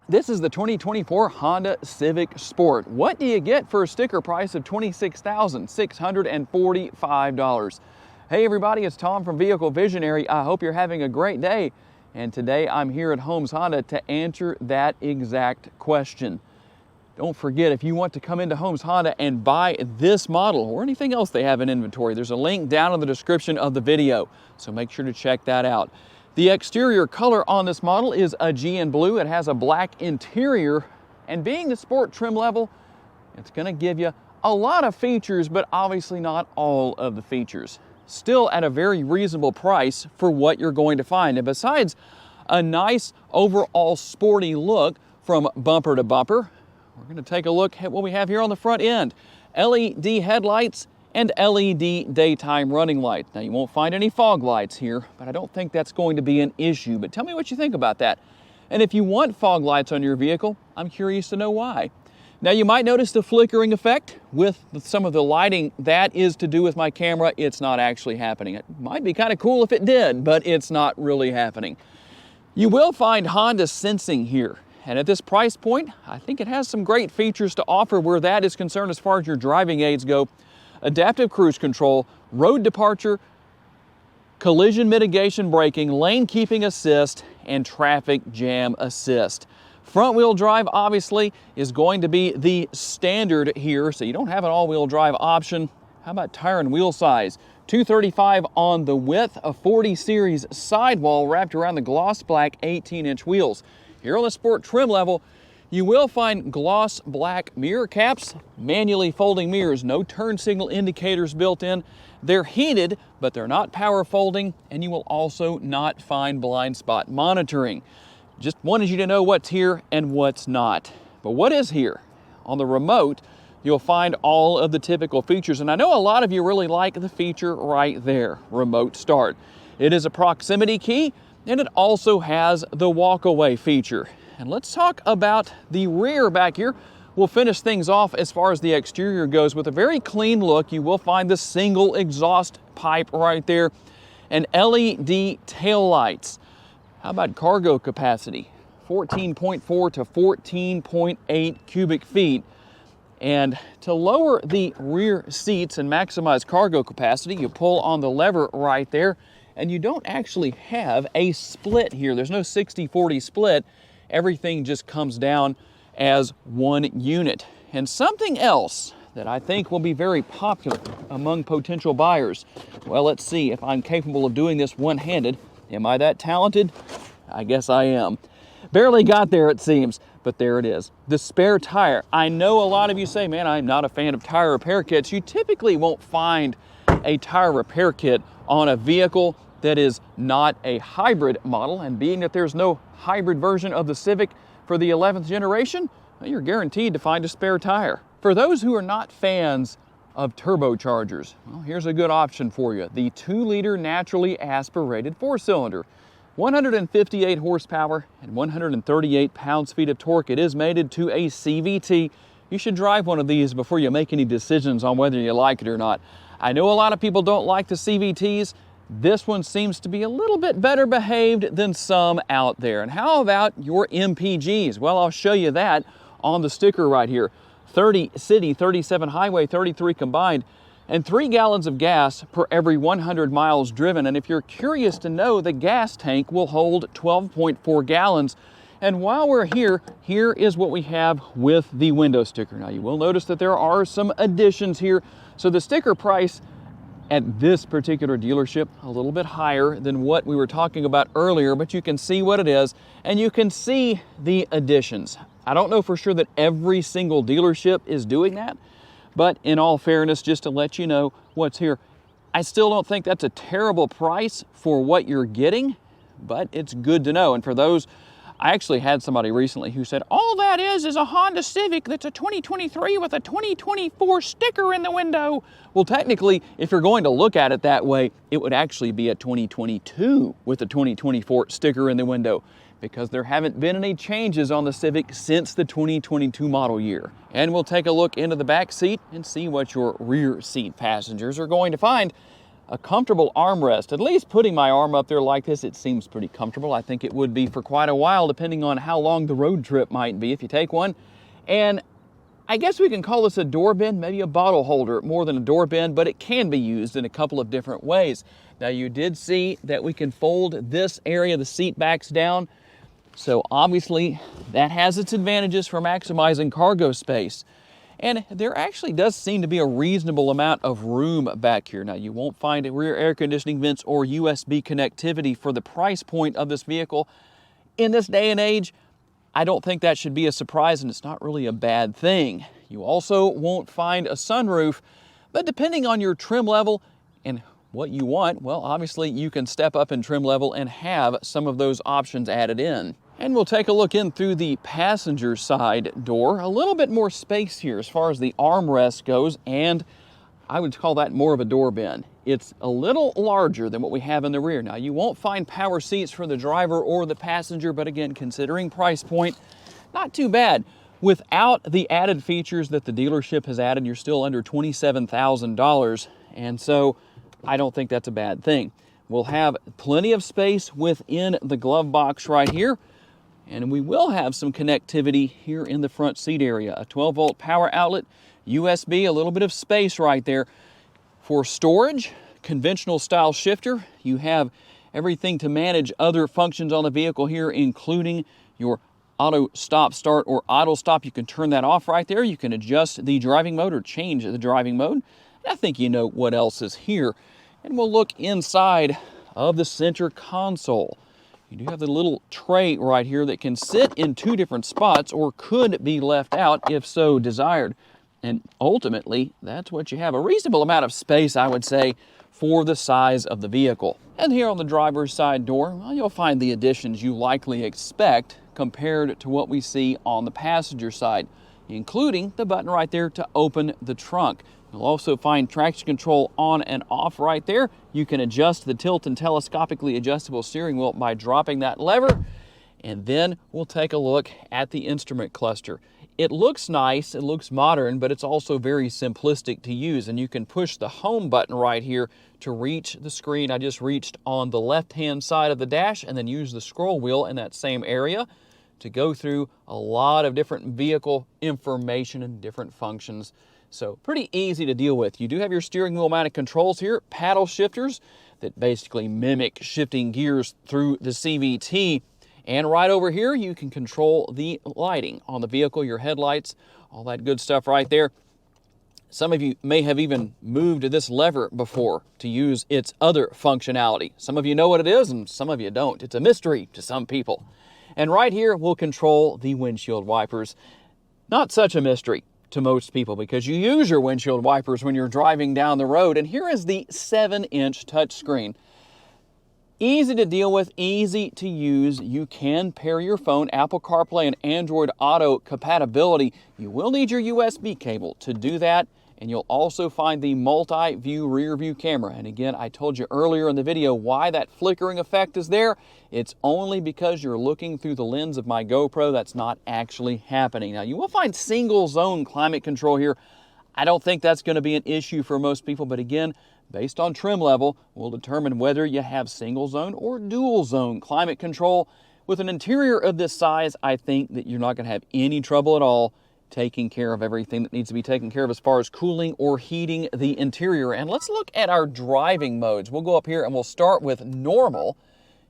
This is the 2024 Honda Civic Sport. What do you get for a sticker price of $26,645? Hey everybody, it's Tom from Vehicle Visionary. I hope you're having a great day. And today I'm here at Holmes Honda to answer that exact question. Don't forget, if you want to come into Holmes Honda and buy this model or anything else they have in inventory, there's a link down in the description of the video. So make sure to check that out. The exterior color on this model is a GN blue. It has a black interior, and being the sport trim level, it's going to give you a lot of features, but obviously not all of the features. Still at a very reasonable price for what you're going to find. And besides a nice overall sporty look from bumper to bumper, we're going to take a look at what we have here on the front end. LED headlights and LED daytime running lights. Now you won't find any fog lights here, but I don't think that's going to be an issue. But tell me what you think about that. And if you want fog lights on your vehicle, I'm curious to know why. Now you might notice the flickering effect with some of the lighting. That is to do with my camera. It's not actually happening. It might be kind of cool if it did, but it's not really happening. You will find Honda sensing here. And at this price point, I think it has some great features to offer where that is concerned as far as your driving aids go. Adaptive cruise control, road departure, collision mitigation braking, lane keeping assist, and traffic jam assist. Front wheel drive obviously is going to be the standard here, so you don't have an all-wheel drive option. How about tire and wheel size? 235 on the width, a 40 series sidewall wrapped around the gloss black 18-inch wheels. Here on the sport trim level, you will find gloss black mirror caps, manually folding mirrors, no turn signal indicators built in. They're heated, but they're not power folding, and you will also not find blind spot monitoring. Just wanted you to know what's here and what's not. But what is here? On the remote, you'll find all of the typical features, and I know a lot of you really like the feature right there, remote start. It is a proximity key, and it also has the walk-away feature. And let's talk about the rear back here. We'll finish things off as far as the exterior goes with a very clean look. You will find the single exhaust pipe right there and LED tail lights. How about cargo capacity? 14.4 to 14.8 cubic feet. And to lower the rear seats and maximize cargo capacity, you pull on the lever right there, and you don't actually have a split here. There's no 60-40 split. Everything just comes down as one unit. And something else that I think will be very popular among potential buyers. Well, let's see if I'm capable of doing this one-handed. Am I that talented? I guess I am. Barely got there, it seems, but there it is. The spare tire. I know a lot of you say, man, I'm not a fan of tire repair kits. You typically won't find a tire repair kit on a vehicle that is not a hybrid model, and being that there's no hybrid version of the Civic for the 11th generation, well, you're guaranteed to find a spare tire. For those who are not fans of turbochargers, well, here's a good option for you. The 2-liter naturally aspirated 4-cylinder. 158 horsepower and 138 pounds-feet of torque. It is mated to a CVT. You should drive one of these before you make any decisions on whether you like it or not. I know a lot of people don't like the CVTs. This one seems to be a little bit better behaved than some out there. And how about your MPGs? Well, I'll show you that on the sticker right here. 30 city, 37 highway, 33 combined, and 3 gallons of gas per every 100 miles driven. And if you're curious to know, the gas tank will hold 12.4 gallons. And while we're here, here is what we have with the window sticker. Now you will notice that there are some additions here. So the sticker price at this particular dealership, a little bit higher than what we were talking about earlier, but you can see what it is, and you can see the additions. I don't know for sure that every single dealership is doing that, but in all fairness, just to let you know what's here, I still don't think that's a terrible price for what you're getting, but it's good to know. And for those, I actually had somebody recently who said, all that is a Honda Civic that's a 2023 with a 2024 sticker in the window. Well, technically, if you're going to look at it that way, it would actually be a 2022 with a 2024 sticker in the window, because there haven't been any changes on the Civic since the 2022 model year. And we'll take a look into the back seat and see what your rear seat passengers are going to find. a comfortable armrest. At least putting my arm up there like this, it seems pretty comfortable. I think it would be for quite a while, depending on how long the road trip might be if you take one. And I guess we can call this a door bin, maybe a bottle holder, more than a door bin, but it can be used in a couple of different ways. Now, you did see that we can fold this area, the seat backs down. So obviously that has its advantages for maximizing cargo space. And there actually does seem to be a reasonable amount of room back here. Now, you won't find rear air conditioning vents or USB connectivity for the price point of this vehicle. In this day and age, I don't think that should be a surprise, and it's not really a bad thing. You also won't find a sunroof, but depending on your trim level and what you want, well, obviously you can step up in trim level and have some of those options added in. And we'll take a look in through the passenger side door. A little bit more space here as far as the armrest goes, and I would call that more of a door bin. It's a little larger than what we have in the rear. Now, you won't find power seats for the driver or the passenger, but again, considering price point, not too bad. Without the added features that the dealership has added, you're still under $27,000, and so I don't think that's a bad thing. We'll have plenty of space within the glove box right here. And we will have some connectivity here in the front seat area. A 12-volt power outlet, USB, a little bit of space right there. For storage, conventional style shifter. You have everything to manage other functions on the vehicle here, including your auto stop start or idle stop. You can turn that off right there. You can adjust the driving mode or change the driving mode. And I think you know what else is here. And we'll look inside of the center console. You do have the little tray right here that can sit in two different spots or could be left out if so desired. And ultimately, that's what you have. A reasonable amount of space, I would say, for the size of the vehicle. And here on the driver's side door, well, you'll find the additions you likely expect compared to what we see on the passenger side, including the button right there to open the trunk. You'll also find traction control on and off right there. You can adjust the tilt and telescopically adjustable steering wheel by dropping that lever. And then we'll take a look at the instrument cluster. It looks nice, it looks modern, but it's also very simplistic to use. And you can push the home button right here to reach the screen I just reached on the left-hand side of the dash, and then use the scroll wheel in that same area to go through a lot of different vehicle information and different functions. So pretty easy to deal with. You do have your steering wheel mounted controls here, paddle shifters that basically mimic shifting gears through the CVT. And right over here, you can control the lighting on the vehicle, your headlights, all that good stuff right there. Some of you may have even moved this lever before to use its other functionality. Some of you know what it is and some of you don't. It's a mystery to some people. And right here, we'll control the windshield wipers. Not such a mystery to most people because you use your windshield wipers when you're driving down the road. And here is the 7-inch touchscreen. Easy to deal with, easy to use. You can pair your phone, Apple CarPlay and Android Auto compatibility. You will need your USB cable to do that. And you'll also find the multi-view rear view camera. And again, I told you earlier in the video why that flickering effect is there. It's only because you're looking through the lens of my GoPro. That's not actually happening. Now, you will find single zone climate control here. I don't think that's going to be an issue for most people, but again, based on trim level, we'll determine whether you have single zone or dual zone climate control. With an interior of this size, I think that you're not going to have any trouble at all taking care of everything that needs to be taken care of as far as cooling or heating the interior. And let's look at our driving modes. We'll go up here and we'll start with normal.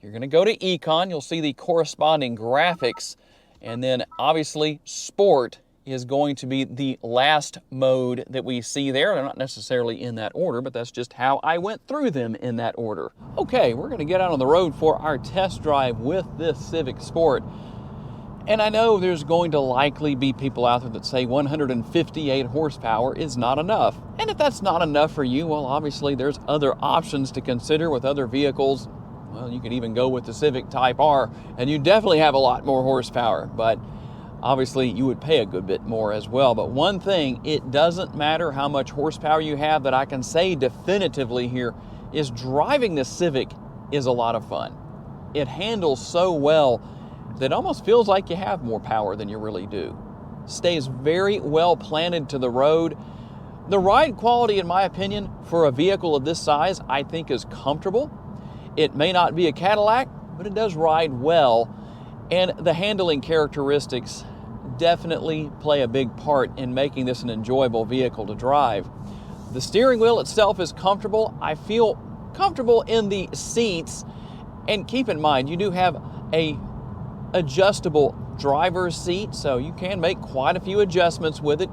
You're going to go to Econ. You'll see the corresponding graphics. And then obviously Sport is going to be the last mode that we see there. They're not necessarily in that order, but that's just how I went through them in that order. Okay, we're going to get out on the road for our test drive with this Civic Sport. And I know there's going to likely be people out there that say 158 horsepower is not enough. And if that's not enough for you, well, obviously there's other options to consider with other vehicles. Well, you could even go with the Civic Type R, and you definitely have a lot more horsepower, but obviously you would pay a good bit more as well. But one thing, it doesn't matter how much horsepower you have, that I can say definitively here is driving this Civic is a lot of fun. It handles so well that it almost feels like you have more power than you really do. Stays very well planted to the road. The ride quality, in my opinion, for a vehicle of this size, I think is comfortable. It may not be a Cadillac, but it does ride well. And the handling characteristics definitely play a big part in making this an enjoyable vehicle to drive. The steering wheel itself is comfortable. I feel comfortable in the seats. And keep in mind, you do have a adjustable driver's seat, so you can make quite a few adjustments with it.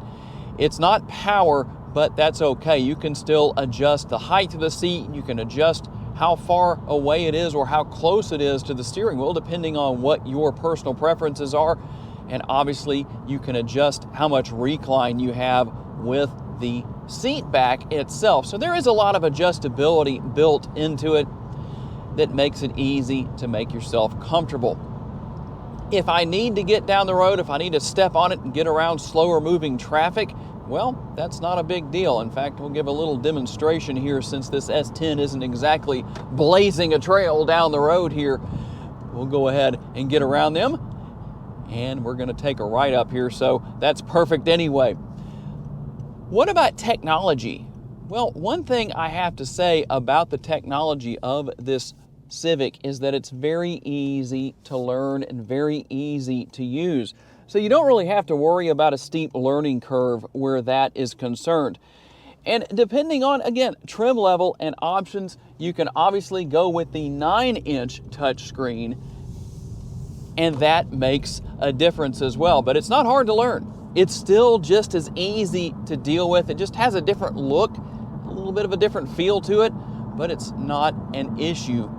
It's not power, but that's okay. You can still adjust the height of the seat. You can adjust how far away it is or how close it is to the steering wheel, depending on what your personal preferences are. And obviously, you can adjust how much recline you have with the seat back itself. So there is a lot of adjustability built into it that makes it easy to make yourself comfortable. If I need to get down the road, if I need to step on it and get around slower moving traffic, well, that's not a big deal. In fact, we'll give a little demonstration here since this S10 isn't exactly blazing a trail down the road here. We'll go ahead and get around them, and we're going to take a right up here, so that's perfect anyway. What about technology? Well, one thing I have to say about the technology of this Civic is that it's very easy to learn and very easy to use. So you don't really have to worry about a steep learning curve where that is concerned. And depending on, again, trim level and options, you can obviously go with the 9-inch touchscreen, and that makes a difference as well. But it's not hard to learn. It's still just as easy to deal with. It just has a different look, a little bit of a different feel to it, but it's not an issue.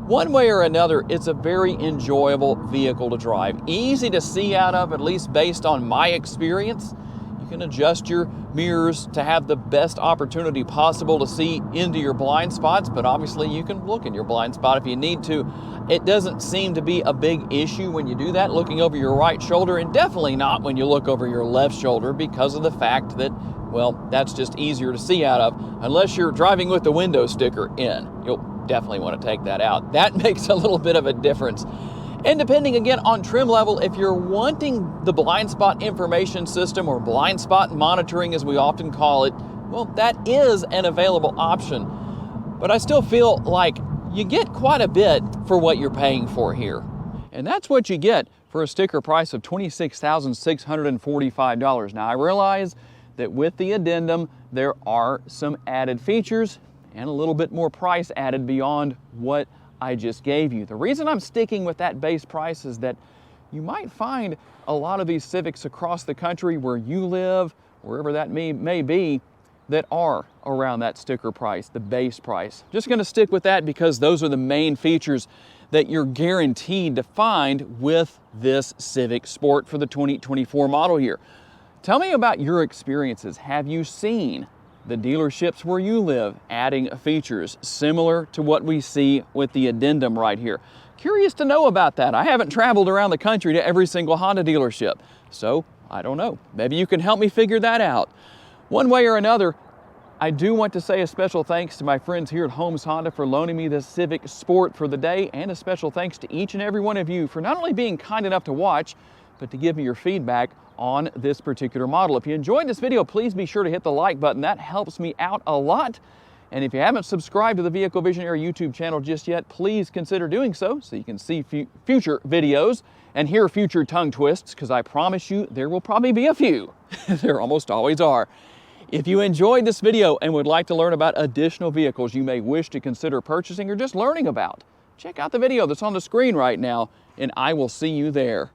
One way or another, it's a very enjoyable vehicle to drive. Easy to see out of, at least based on my experience. You can adjust your mirrors to have the best opportunity possible to see into your blind spots, but obviously you can look in your blind spot if you need to. It doesn't seem to be a big issue when you do that, looking over your right shoulder, and definitely not when you look over your left shoulder because of the fact that, well, that's just easier to see out of, unless you're driving with the window sticker in. You'll definitely want to take that out. That makes a little bit of a difference. And depending again on trim level, if you're wanting the blind spot information system or blind spot monitoring as we often call it, well, that is an available option. But I still feel like you get quite a bit for what you're paying for here. And that's what you get for a sticker price of $26,645. Now I realize that with the addendum, there are some added features and a little bit more price added beyond what I just gave you. The reason I'm sticking with that base price is that you might find a lot of these Civics across the country where you live, wherever that may be, that are around that sticker price, the base price. Just gonna stick with that because those are the main features that you're guaranteed to find with this Civic Sport for the 2024 model year. Tell me about your experiences. Have you seen the dealerships where you live adding features similar to what we see with the addendum right here? Curious to know about that. I haven't traveled around the country to every single Honda dealership, so I don't know. Maybe you can help me figure that out. One way or another, I do want to say a special thanks to my friends here at Holmes Honda for loaning me this Civic Sport for the day, and a special thanks to each and every one of you for not only being kind enough to watch, but to give me your feedback on this particular model. If you enjoyed this video, please be sure to hit the like button. That helps me out a lot. And if you haven't subscribed to the Vehicle Visionary YouTube channel just yet, please consider doing so you can see future videos and hear future tongue twists, because I promise you there will probably be a few. There almost always are. If you enjoyed this video and would like to learn about additional vehicles you may wish to consider purchasing or just learning about, check out the video that's on the screen right now, and I will see you there.